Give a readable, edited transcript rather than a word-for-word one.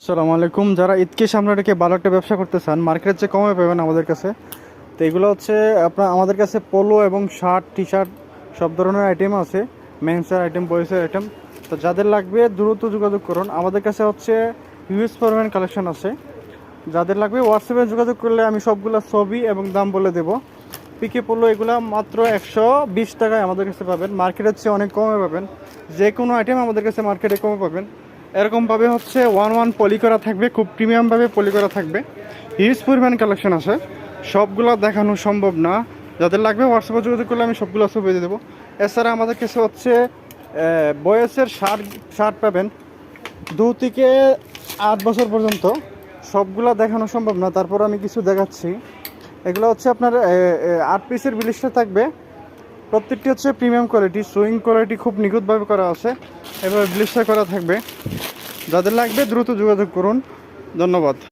আসসালামু আলাইকুম। যারা ঈদকে সামনে রেখে ভালো একটা ব্যবসা করতে চান, মার্কেটের চেয়ে কমে পাবেন আমাদের কাছে। তো এগুলো হচ্ছে আপনার আমাদের কাছে পোলো এবং শার্ট, টি শার্ট সব ধরনের আইটেম আছে, মেন্সের আইটেম, বয়েসের আইটেম। তো যাদের লাগবে দ্রুত যোগাযোগ করুন। আমাদের কাছে হচ্ছে হিউজ পরিমাণ কালেকশন আছে। যাদের লাগবে হোয়াটসঅ্যাপে যোগাযোগ করলে আমি সবগুলো ছবি এবং দাম বলে দেবো। পিকে পোলো এগুলো মাত্র 120 টাকায় আমাদের কাছে পাবেন, মার্কেটের চেয়ে অনেক কমে পাবেন। যে কোনো আইটেম আমাদের কাছে মার্কেটে কমে পাবেন। এরকমভাবে হচ্ছে ওয়ান ওয়ান পলি করা থাকবে, খুব প্রিমিয়ামভাবে পলি করা থাকবে। হিউজ পরিমাণ কালেকশন আছে, সবগুলো দেখানো সম্ভব না। যাদের লাগবে হোয়াটসঅ্যাপে যোগাযোগ করলে আমি সবগুলো ছবি দিয়ে দেবো। এছাড়া আমাদের কাছে হচ্ছে বয়সের শার্ট শার্ট পাবেন 2 থেকে 8 বছর পর্যন্ত। সবগুলো দেখানো সম্ভব না, তারপর আমি কিছু দেখাচ্ছি। এগুলো হচ্ছে আপনার 8 পিসের ব্লিস্টার থাকবে। প্রত্যেকটি হচ্ছে প্রিমিয়াম কোয়ালিটি, সুইং কোয়ালিটি খুব নিখুঁতভাবে করা আছে। এবার ব্লিস্টার করা থাকবে। যাদের লাগবে দ্রুত যোগাযোগ করুন। ধন্যবাদ।